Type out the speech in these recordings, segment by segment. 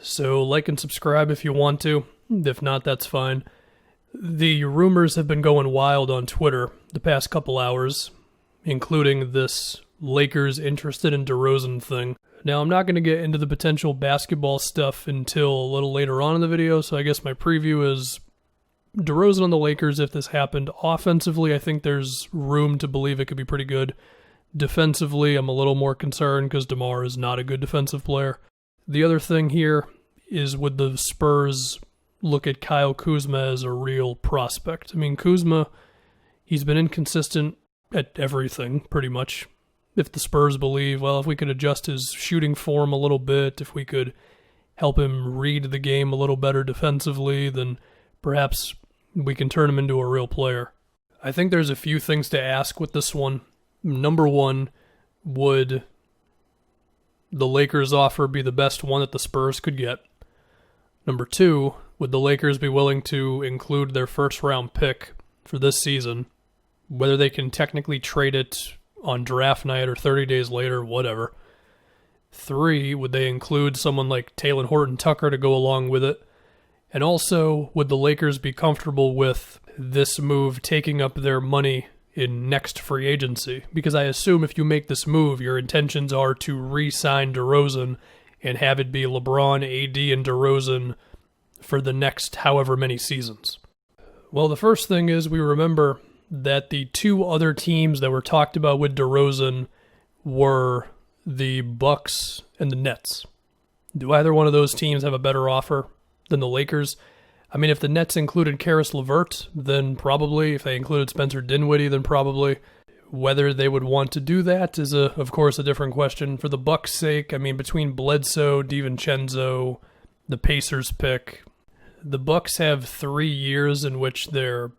So like and subscribe if you want to. If not, that's fine. The rumors have been going wild on Twitter the past couple hours, including this Lakers interested in DeRozan thing. Now, I'm not going to get into the potential basketball stuff until a little later on in the video, so I guess my preview is DeRozan on the Lakers if this happened. Offensively, I think there's room to believe it could be pretty good. Defensively, I'm a little more concerned because DeMar is not a good defensive player. The other thing here is, would the Spurs look at Kyle Kuzma as a real prospect? I mean, Kuzma, he's been inconsistent at everything, pretty much. If the Spurs believe, well, if we could adjust his shooting form a little bit, if we could help him read the game a little better defensively, then perhaps we can turn him into a real player. I think there's a few things to ask with this one. Number one, would the Lakers offer be the best one that the Spurs could get? Number two, would the Lakers be willing to include their first-round pick for this season, whether they can technically trade it on draft night or 30 days later, whatever? Three, would they include someone like Talen Horton-Tucker to go along with it? And also, would the Lakers be comfortable with this move taking up their money in next free agency? Because I assume if you make this move, your intentions are to re-sign DeRozan and have it be LeBron, AD, and DeRozan for the next however many seasons. Well, the first thing is we remember that the two other teams that were talked about with DeRozan were the Bucks and the Nets. Do either one of those teams have a better offer than the Lakers? I mean, if the Nets included Karis LeVert, then probably. If they included Spencer Dinwiddie, then probably. Whether they would want to do that is, of course, a different question. For the Bucks' sake, I mean, between Bledsoe, DiVincenzo, the Pacers pick, the Bucks have 3 years in which their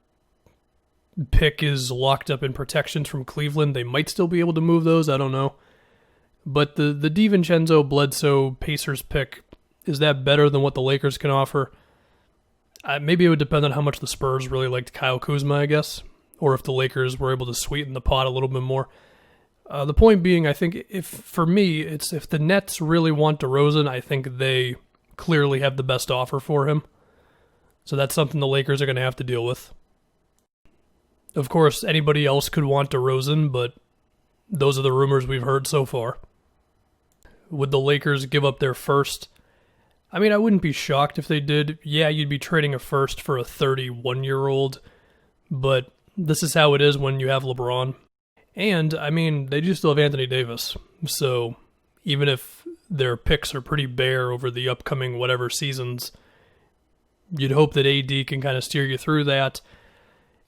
pick is locked up in protections from Cleveland. They might still be able to move those, I don't know. But the DiVincenzo, Bledsoe, Pacers pick, is that better than what the Lakers can offer? Maybe it would depend on how much the Spurs really liked Kyle Kuzma, I guess, or if the Lakers were able to sweeten the pot a little bit more. The point being, I think if the Nets really want DeRozan, I think they clearly have the best offer for him. So that's something the Lakers are going to have to deal with. Of course, anybody else could want DeRozan, but those are the rumors we've heard so far. Would the Lakers give up their first? I mean, I wouldn't be shocked if they did. Yeah, you'd be trading a first for a 31-year-old, but this is how it is when you have LeBron. And, I mean, they do still have Anthony Davis, so even if their picks are pretty bare over the upcoming whatever seasons, you'd hope that AD can kind of steer you through that.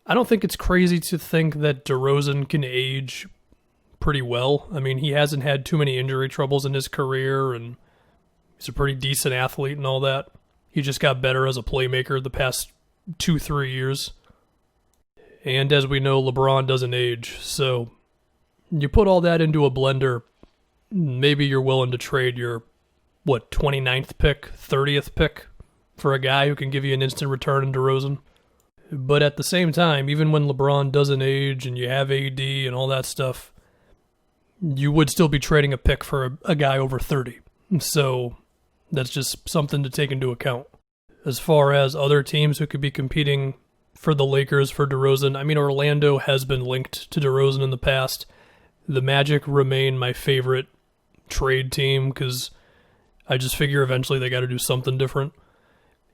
I don't think it's crazy to think that DeRozan can age pretty well. I mean, he hasn't had too many injury troubles in his career, and he's a pretty decent athlete and all that. He just got better as a playmaker the past 2-3 years. And as we know, LeBron doesn't age. So you put all that into a blender, maybe you're willing to trade your, 29th pick, 30th pick for a guy who can give you an instant return in DeRozan. But at the same time, even when LeBron doesn't age and you have AD and all that stuff, you would still be trading a pick for a guy over 30. So that's just something to take into account. As far as other teams who could be competing for the Lakers for DeRozan, I mean, Orlando has been linked to DeRozan in the past. The Magic remain my favorite trade team because I just figure eventually they got to do something different.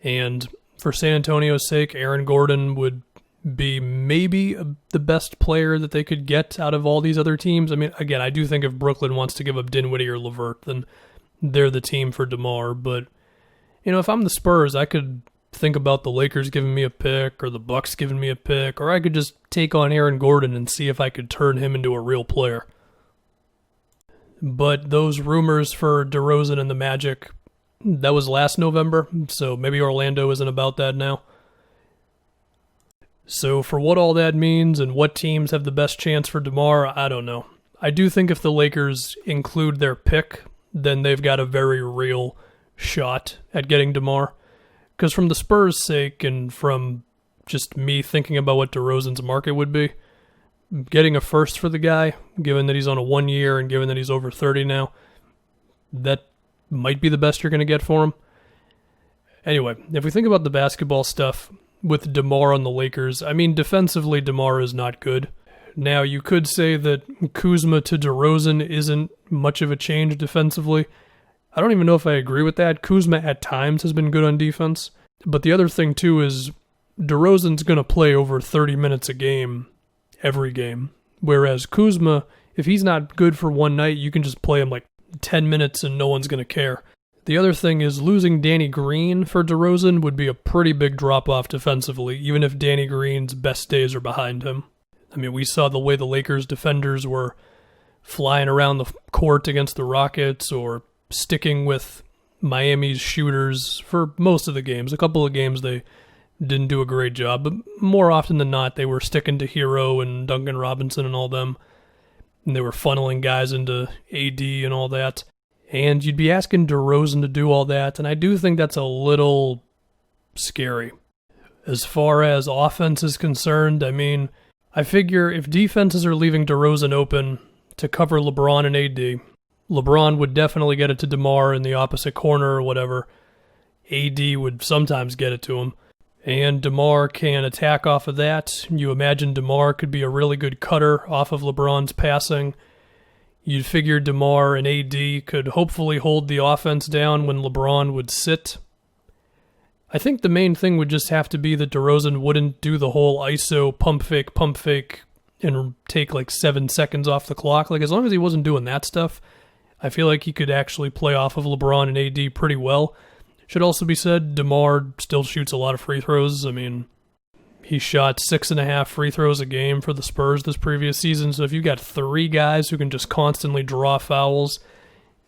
And for San Antonio's sake, Aaron Gordon would be maybe the best player that they could get out of all these other teams. I mean, again, I do think if Brooklyn wants to give up Dinwiddie or LeVert, then they're the team for DeMar. But, if I'm the Spurs, I could think about the Lakers giving me a pick or the Bucks giving me a pick, or I could just take on Aaron Gordon and see if I could turn him into a real player. But those rumors for DeRozan and the Magic, that was last November, so maybe Orlando isn't about that now. So for what all that means and what teams have the best chance for DeMar, I don't know. I do think if the Lakers include their pick, then they've got a very real shot at getting DeMar. Because from the Spurs' sake and from just me thinking about what DeRozan's market would be, getting a first for the guy, given that he's on a 1 year and given that he's over 30 now, that might be the best you're going to get for him. Anyway, if we think about the basketball stuff with DeMar on the Lakers, I mean, defensively, DeMar is not good. Now, you could say that Kuzma to DeRozan isn't much of a change defensively. I don't even know if I agree with that. Kuzma at times has been good on defense. But the other thing, too, is DeRozan's going to play over 30 minutes a game, every game. Whereas Kuzma, if he's not good for one night, you can just play him like 10 minutes and no one's going to care. The other thing is losing Danny Green for DeRozan would be a pretty big drop-off defensively, even if Danny Green's best days are behind him. I mean, we saw the way the Lakers defenders were flying around the court against the Rockets or sticking with Miami's shooters for most of the games. A couple of games they didn't do a great job, but more often than not, they were sticking to Hero and Duncan Robinson and all them. And they were funneling guys into AD and all that. And you'd be asking DeRozan to do all that, and I do think that's a little scary. As far as offense is concerned, I mean, I figure if defenses are leaving DeRozan open to cover LeBron and AD, LeBron would definitely get it to DeMar in the opposite corner or whatever. AD would sometimes get it to him. And DeMar can attack off of that. You imagine DeMar could be a really good cutter off of LeBron's passing. You'd figure DeMar and AD could hopefully hold the offense down when LeBron would sit. I think the main thing would just have to be that DeRozan wouldn't do the whole ISO pump fake, and take like 7 seconds off the clock. Like, as long as he wasn't doing that stuff, I feel like he could actually play off of LeBron and AD pretty well. Should also be said, DeMar still shoots a lot of free throws. I mean, he shot 6.5 free throws a game for the Spurs this previous season. So if you got 3 guys who can just constantly draw fouls,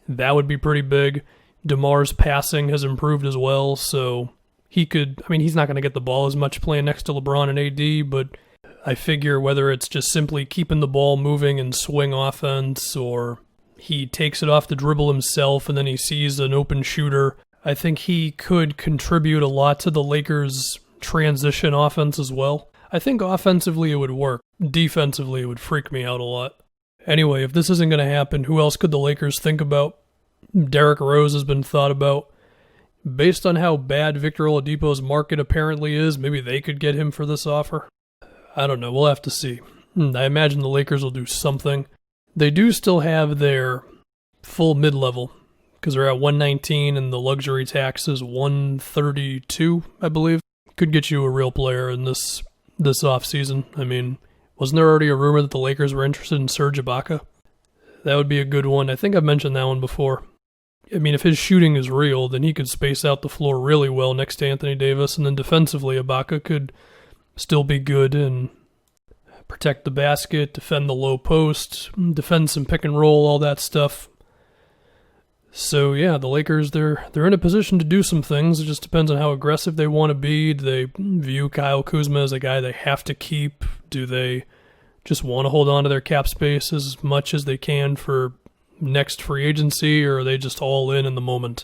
that would be pretty big. DeMar's passing has improved as well, so he could, I mean, he's not going to get the ball as much playing next to LeBron and AD, but I figure whether it's just simply keeping the ball moving and swing offense, or he takes it off the dribble himself and then he sees an open shooter, I think he could contribute a lot to the Lakers' transition offense as well. I think offensively it would work. Defensively it would freak me out a lot. Anyway, if this isn't going to happen, who else could the Lakers think about? Derrick Rose has been thought about. Based on how bad Victor Oladipo's market apparently is, maybe they could get him for this offer. I don't know. We'll have to see. I imagine the Lakers will do something. They do still have their full mid-level, because they're at 119 and the luxury tax is 132, I believe. Could get you a real player in this offseason. I mean, wasn't there already a rumor that the Lakers were interested in Serge Ibaka? That would be a good one. I think I've mentioned that one before. I mean, if his shooting is real, then he could space out the floor really well next to Anthony Davis, and then defensively, Ibaka could still be good and protect the basket, defend the low post, defend some pick and roll, all that stuff. So yeah, the Lakers, they're in a position to do some things. It just depends on how aggressive they want to be. Do they view Kyle Kuzma as a guy they have to keep? Do they just want to hold on to their cap space as much as they can for next free agency, or are they just all in the moment?